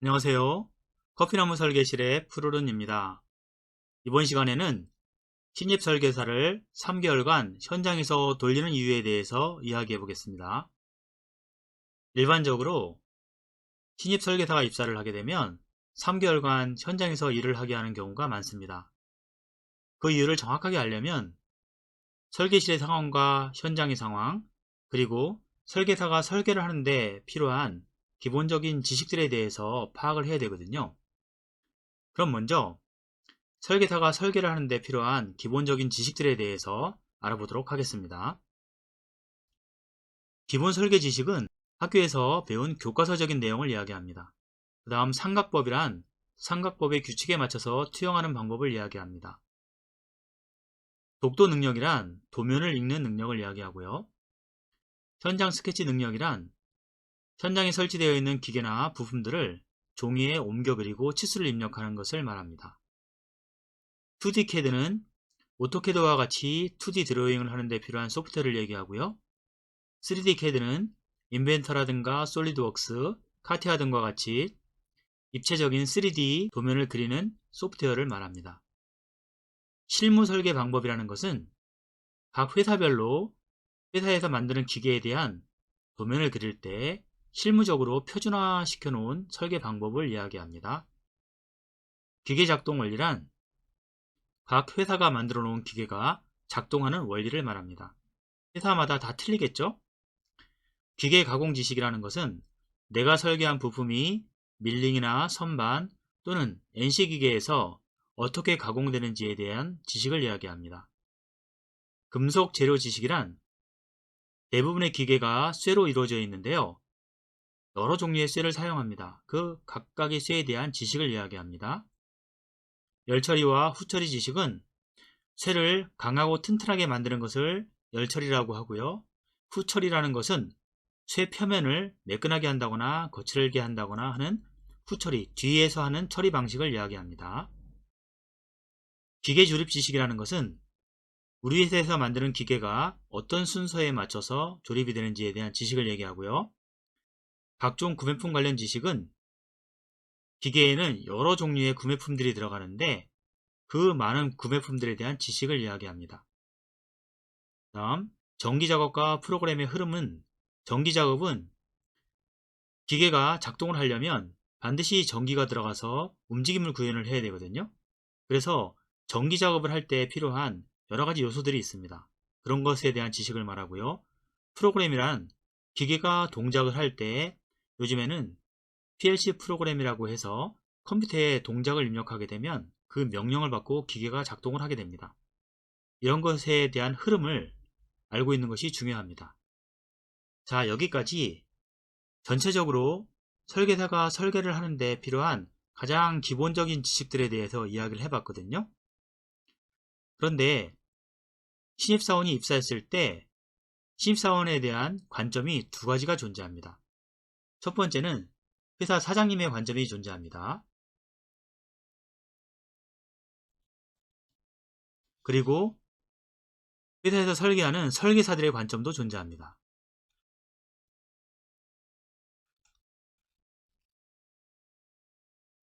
안녕하세요. 커피나무 설계실의 푸르른입니다. 이번 시간에는 신입설계사를 3개월간 현장에서 돌리는 이유에 대해서 이야기해 보겠습니다. 일반적으로 신입설계사가 입사를 하게 되면 3개월간 현장에서 일을 하게 하는 경우가 많습니다. 그 이유를 정확하게 알려면 설계실의 상황과 현장의 상황, 그리고 설계사가 설계를 하는데 필요한 기본적인 지식들에 대해서 파악을 해야 되거든요. 그럼 먼저 설계사가 설계를 하는데 필요한 기본적인 지식들에 대해서 알아보도록 하겠습니다. 기본 설계 지식은 학교에서 배운 교과서적인 내용을 이야기합니다. 그 다음 삼각법이란 삼각법의 규칙에 맞춰서 투영하는 방법을 이야기합니다. 독도 능력이란 도면을 읽는 능력을 이야기하고요. 현장 스케치 능력이란 현장에 설치되어 있는 기계나 부품들을 종이에 옮겨 그리고 치수를 입력하는 것을 말합니다. 2D CAD는 오토캐드와 같이 2D 드로잉을 하는 데 필요한 소프트웨어를 얘기하고요. 3D CAD는 인벤터라든가 솔리드웍스, 카티아 등과 같이 입체적인 3D 도면을 그리는 소프트웨어를 말합니다. 실무 설계 방법이라는 것은 각 회사별로 회사에서 만드는 기계에 대한 도면을 그릴 때 실무적으로 표준화 시켜 놓은 설계 방법을 이야기합니다. 기계 작동 원리란 각 회사가 만들어 놓은 기계가 작동하는 원리를 말합니다. 회사마다 다 틀리겠죠? 기계 가공 지식이라는 것은 내가 설계한 부품이 밀링이나 선반 또는 NC 기계에서 어떻게 가공되는지에 대한 지식을 이야기합니다. 금속 재료 지식이란 대부분의 기계가 쇠로 이루어져 있는데요. 여러 종류의 쇠를 사용합니다. 그 각각의 쇠에 대한 지식을 이야기합니다. 열처리와 후처리 지식은 쇠를 강하고 튼튼하게 만드는 것을 열처리라고 하고요. 후처리라는 것은 쇠 표면을 매끈하게 한다거나 거칠게 한다거나 하는 후처리, 뒤에서 하는 처리 방식을 이야기합니다. 기계 조립 지식이라는 것은 우리 회사에서 만드는 기계가 어떤 순서에 맞춰서 조립이 되는지에 대한 지식을 얘기하고요. 각종 구매품 관련 지식은 기계에는 여러 종류의 구매품들이 들어가는데 그 많은 구매품들에 대한 지식을 이야기합니다. 다음, 전기작업과 프로그램의 흐름은 전기작업은 기계가 작동을 하려면 반드시 전기가 들어가서 움직임을 구현을 해야 되거든요. 그래서 전기 작업을 할 때 필요한 여러 가지 요소들이 있습니다. 그런 것에 대한 지식을 말하고요. 프로그램이란 기계가 동작을 할 때 요즘에는 PLC 프로그램이라고 해서 컴퓨터에 동작을 입력하게 되면 그 명령을 받고 기계가 작동을 하게 됩니다. 이런 것에 대한 흐름을 알고 있는 것이 중요합니다. 자, 여기까지 전체적으로 설계사가 설계를 하는데 필요한 가장 기본적인 지식들에 대해서 이야기를 해봤거든요. 그런데 신입사원이 입사했을 때 신입사원에 대한 관점이 두 가지가 존재합니다. 첫 번째는 회사 사장님의 관점이 존재합니다. 그리고 회사에서 설계하는 설계사들의 관점도 존재합니다.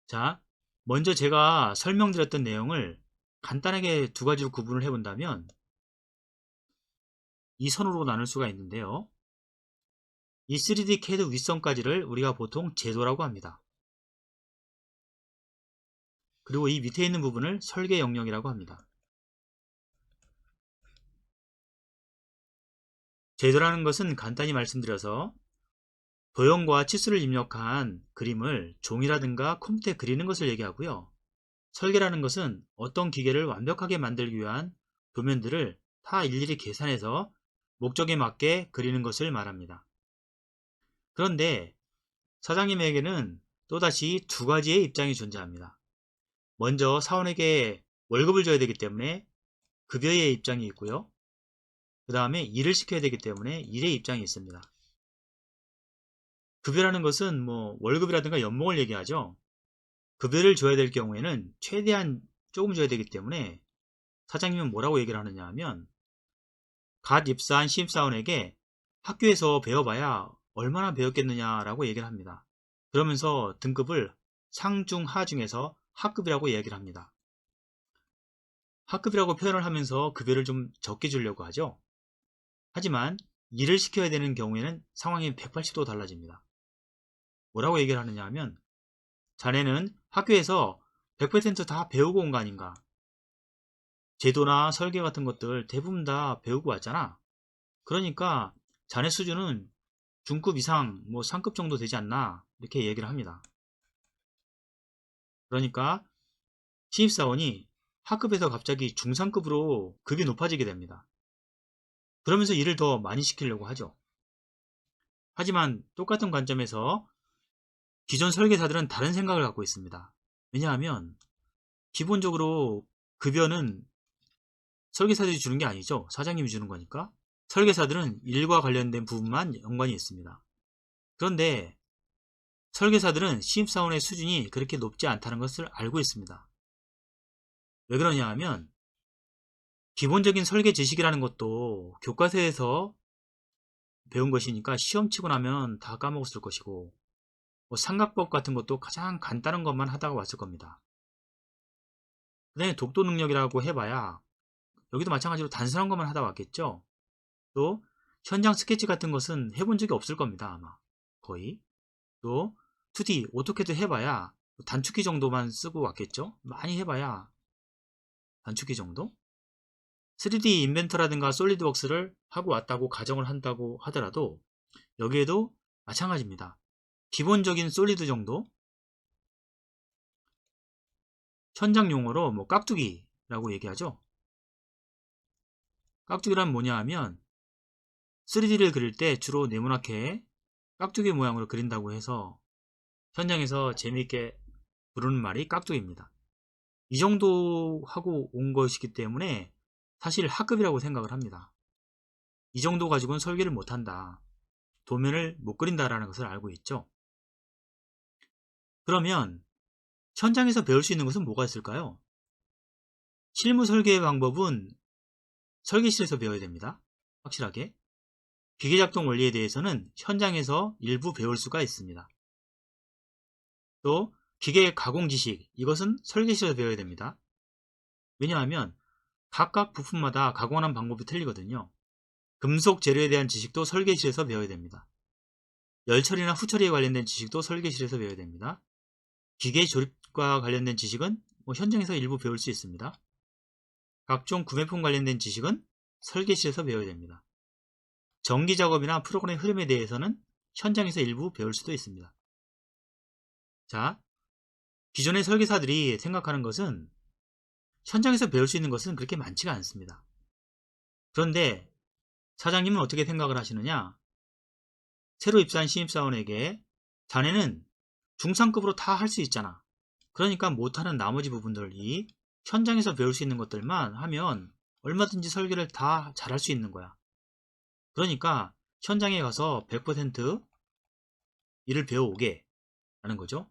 자, 먼저 제가 설명드렸던 내용을 간단하게 두 가지로 구분을 해본다면 이 선으로 나눌 수가 있는데요. 이 3D CAD 윗선까지를 우리가 보통 제도라고 합니다. 그리고 이 밑에 있는 부분을 설계 영역이라고 합니다. 제도라는 것은 간단히 말씀드려서 도형과 치수를 입력한 그림을 종이라든가 컴퓨터에 그리는 것을 얘기하고요. 설계라는 것은 어떤 기계를 완벽하게 만들기 위한 도면들을 다 일일이 계산해서 목적에 맞게 그리는 것을 말합니다. 그런데 사장님에게는 또다시 두 가지의 입장이 존재합니다. 먼저 사원에게 월급을 줘야 되기 때문에 급여의 입장이 있고요. 그 다음에 일을 시켜야 되기 때문에 일의 입장이 있습니다. 급여라는 것은 월급이라든가 연봉을 얘기하죠. 급여를 줘야 될 경우에는 최대한 조금 줘야 되기 때문에 사장님은 뭐라고 얘기를 하느냐 하면 갓 입사한 신입사원에게 학교에서 배워봐야 얼마나 배웠겠느냐라고 얘기를 합니다. 그러면서 등급을 상중 하중에서 하급이라고 이야기를 합니다. 하급이라고 표현을 하면서 급여를 좀 적게 주려고 하죠. 하지만 일을 시켜야 되는 경우에는 상황이 180도 달라집니다. 뭐라고 얘기를 하느냐 하면, 자네는 학교에서 100%다 배우고 온 거 아닌가? 제도나 설계 같은 것들 대부분 다 배우고 왔잖아. 그러니까 자네 수준은 중급 이상 뭐 상급 정도 되지 않나, 이렇게 얘기를 합니다. 그러니까 신입사원이 하급에서 갑자기 중상급으로 급이 높아지게 됩니다. 그러면서 일을 더 많이 시키려고 하죠. 하지만 똑같은 관점에서 기존 설계사들은 다른 생각을 갖고 있습니다. 왜냐하면 기본적으로 급여는 설계사들이 주는 게 아니죠. 사장님이 주는 거니까. 설계사들은 일과 관련된 부분만 연관이 있습니다. 그런데 설계사들은 신입사원의 수준이 그렇게 높지 않다는 것을 알고 있습니다. 왜 그러냐 하면 기본적인 설계 지식이라는 것도 교과서에서 배운 것이니까 시험 치고 나면 다 까먹었을 것이고, 뭐 삼각법 같은 것도 가장 간단한 것만 하다가 왔을 겁니다. 그 다음에 독도 능력이라고 해봐야 여기도 마찬가지로 단순한 것만 하다 왔겠죠. 또 현장 스케치 같은 것은 해본 적이 없을 겁니다. 아마 거의. 또 2D 오토캐드 해봐야 단축키 정도만 쓰고 왔겠죠. 많이 해봐야 단축키 정도. 3D 인벤터라든가 솔리드웍스를 하고 왔다고 가정을 한다고 하더라도 여기에도 마찬가지입니다. 기본적인 솔리드 정도, 현장 용어로 뭐 깍두기라고 얘기하죠. 깍두기란 뭐냐 하면 3D를 그릴 때 주로 네모나게 깍두기 모양으로 그린다고 해서 현장에서 재미있게 부르는 말이 깍두기입니다. 이 정도 하고 온 것이기 때문에 사실 하급이라고 생각을 합니다. 이 정도 가지고는 설계를 못한다. 도면을 못 그린다라는 것을 알고 있죠. 그러면 현장에서 배울 수 있는 것은 뭐가 있을까요? 실무 설계의 방법은 설계실에서 배워야 됩니다. 확실하게. 기계작동 원리에 대해서는 현장에서 일부 배울 수가 있습니다. 또 기계 가공 지식, 이것은 설계실에서 배워야 됩니다. 왜냐하면 각각 부품마다 가공하는 방법이 틀리거든요. 금속 재료에 대한 지식도 설계실에서 배워야 됩니다. 열처리나 후처리에 관련된 지식도 설계실에서 배워야 됩니다. 기계 조립과 관련된 지식은 현장에서 일부 배울 수 있습니다. 각종 구매품 관련된 지식은 설계실에서 배워야 됩니다. 전기 작업이나 프로그램 흐름에 대해서는 현장에서 일부 배울 수도 있습니다. 자, 기존의 설계사들이 생각하는 것은 현장에서 배울 수 있는 것은 그렇게 많지가 않습니다. 그런데 사장님은 어떻게 생각을 하시느냐? 새로 입사한 신입사원에게 자네는 중상급으로 다 할 수 있잖아. 그러니까 못하는 나머지 부분들이 현장에서 배울 수 있는 것들만 하면 얼마든지 설계를 다 잘할 수 있는 거야. 그러니까 현장에 가서 100% 일을 배워오게 하는 거죠.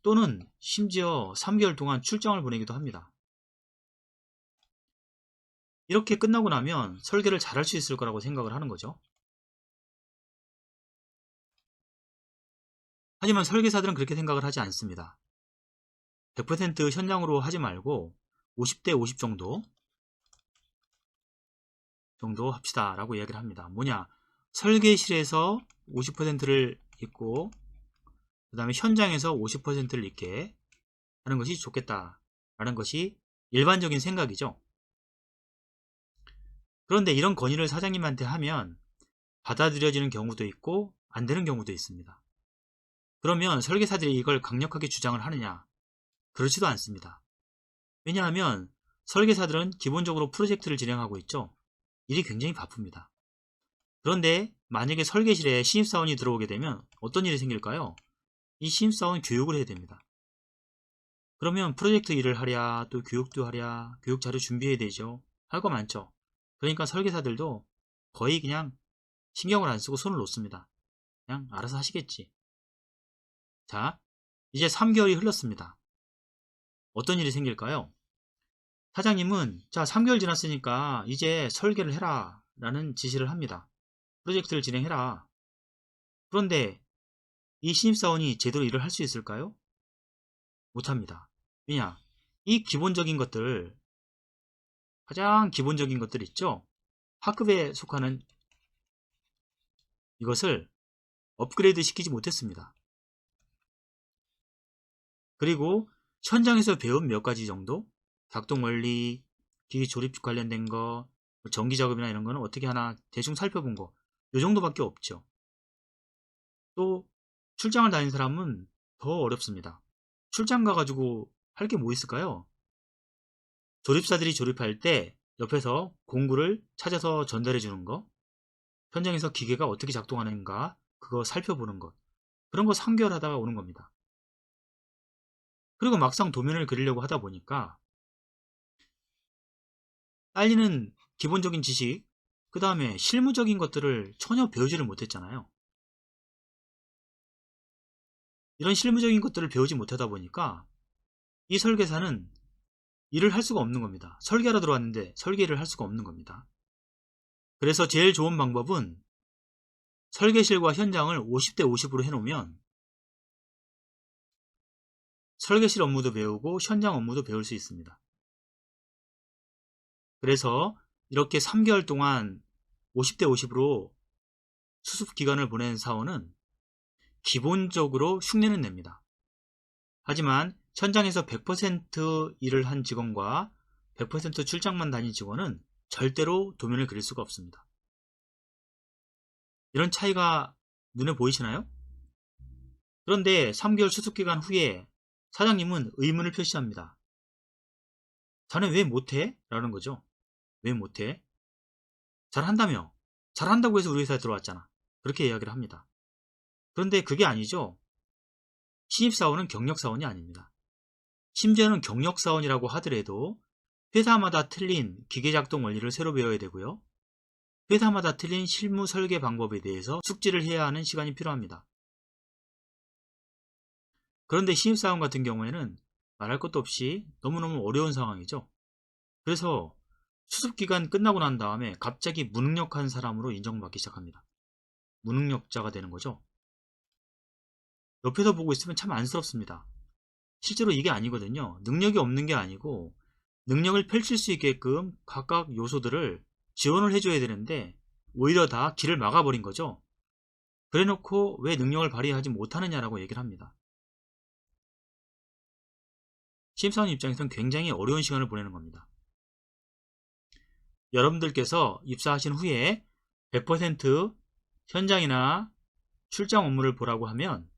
또는 심지어 3개월 동안 출장을 보내기도 합니다. 이렇게 끝나고 나면 설계를 잘할 수 있을 거라고 생각을 하는 거죠. 하지만 설계사들은 그렇게 생각을 하지 않습니다. 100% 현장으로 하지 말고 50대 50 정도 합시다 라고 이야기를 합니다. 뭐냐, 설계실에서 50%를 입고 그 다음에 현장에서 50%를 입게 하는 것이 좋겠다 라는 것이 일반적인 생각이죠. 그런데 이런 건의를 사장님한테 하면 받아들여지는 경우도 있고 안 되는 경우도 있습니다. 그러면 설계사들이 이걸 강력하게 주장을 하느냐? 그렇지도 않습니다. 왜냐하면 설계사들은 기본적으로 프로젝트를 진행하고 있죠. 일이 굉장히 바쁩니다. 그런데 만약에 설계실에 신입사원이 들어오게 되면 어떤 일이 생길까요? 이 신입사원 교육을 해야 됩니다. 그러면 프로젝트 일을 하랴, 또 교육도 하랴, 교육 자료 준비해야 되죠. 할 거 많죠. 그러니까 설계사들도 거의 그냥 신경을 안 쓰고 손을 놓습니다. 그냥 알아서 하시겠지. 자, 이제 3개월이 흘렀습니다. 어떤 일이 생길까요? 사장님은 자 3개월 지났으니까 이제 설계를 해라 라는 지시를 합니다. 프로젝트를 진행해라. 그런데 이 신입사원이 제대로 일을 할 수 있을까요? 못합니다. 왜냐? 이 기본적인 것들, 가장 기본적인 것들 있죠? 학급에 속하는 이것을 업그레이드 시키지 못했습니다. 그리고 현장에서 배운 몇 가지 정도, 작동 원리, 기기 조립 관련된 거, 전기 작업이나 이런 거는 어떻게 하나 대충 살펴본 거, 요 정도밖에 없죠. 또 출장을 다닌 사람은 더 어렵습니다. 출장 가가지고 할 게 뭐 있을까요? 조립사들이 조립할 때 옆에서 공구를 찾아서 전달해 주는 거, 현장에서 기계가 어떻게 작동하는가 그거 살펴보는 것, 그런 거 3개월 하다가 오는 겁니다. 그리고 막상 도면을 그리려고 하다 보니까 딸리는 기본적인 지식, 그 다음에 실무적인 것들을 전혀 배우지를 못했잖아요. 이런 실무적인 것들을 배우지 못하다 보니까 이 설계사는 일을 할 수가 없는 겁니다. 설계하러 들어왔는데 설계를 할 수가 없는 겁니다. 그래서 제일 좋은 방법은 설계실과 현장을 50대 50으로 해놓으면 설계실 업무도 배우고 현장 업무도 배울 수 있습니다. 그래서 이렇게 3개월 동안 50대 50으로 수습 기간을 보낸 사원은 기본적으로 흉내는 냅니다. 하지만 현장에서 100% 일을 한 직원과 100% 출장만 다닌 직원은 절대로 도면을 그릴 수가 없습니다. 이런 차이가 눈에 보이시나요? 그런데 3개월 수습기간 후에 사장님은 의문을 표시합니다. 자네 왜 못해? 라는 거죠. 왜 못해? 잘한다며. 잘한다고 해서 우리 회사에 들어왔잖아. 그렇게 이야기를 합니다. 그런데 그게 아니죠. 신입사원은 경력사원이 아닙니다. 심지어는 경력사원이라고 하더라도 회사마다 틀린 기계작동 원리를 새로 배워야 되고요. 회사마다 틀린 실무 설계 방법에 대해서 숙지를 해야 하는 시간이 필요합니다. 그런데 신입사원 같은 경우에는 말할 것도 없이 너무너무 어려운 상황이죠. 그래서 수습기간 끝나고 난 다음에 갑자기 무능력한 사람으로 인정받기 시작합니다. 무능력자가 되는 거죠. 옆에서 보고 있으면 참 안쓰럽습니다. 실제로 이게 아니거든요. 능력이 없는 게 아니고 능력을 펼칠 수 있게끔 각각 요소들을 지원을 해줘야 되는데 오히려 다 길을 막아버린 거죠. 그래놓고 왜 능력을 발휘하지 못하느냐라고 얘기를 합니다. 신입사원 입장에서는 굉장히 어려운 시간을 보내는 겁니다. 여러분들께서 입사하신 후에 100% 현장이나 출장 업무를 보라고 하면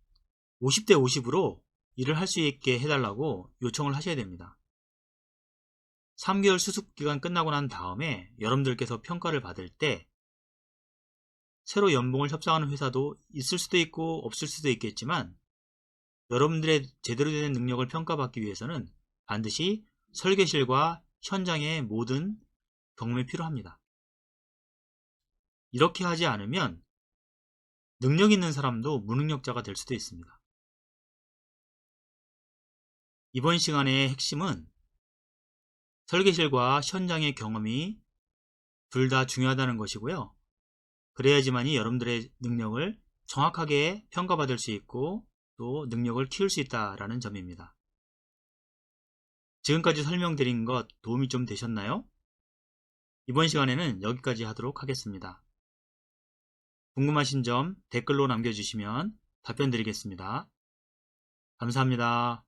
50대 50으로 일을 할 수 있게 해달라고 요청을 하셔야 됩니다. 3개월 수습기간 끝나고 난 다음에 여러분들께서 평가를 받을 때 새로 연봉을 협상하는 회사도 있을 수도 있고 없을 수도 있겠지만 여러분들의 제대로 된 능력을 평가받기 위해서는 반드시 설계실과 현장의 모든 경험이 필요합니다. 이렇게 하지 않으면 능력 있는 사람도 무능력자가 될 수도 있습니다. 이번 시간의 핵심은 설계실과 현장의 경험이 둘 다 중요하다는 것이고요. 그래야지만이 여러분들의 능력을 정확하게 평가받을 수 있고 또 능력을 키울 수 있다는 점입니다. 지금까지 설명드린 것 도움이 좀 되셨나요? 이번 시간에는 여기까지 하도록 하겠습니다. 궁금하신 점 댓글로 남겨주시면 답변 드리겠습니다. 감사합니다.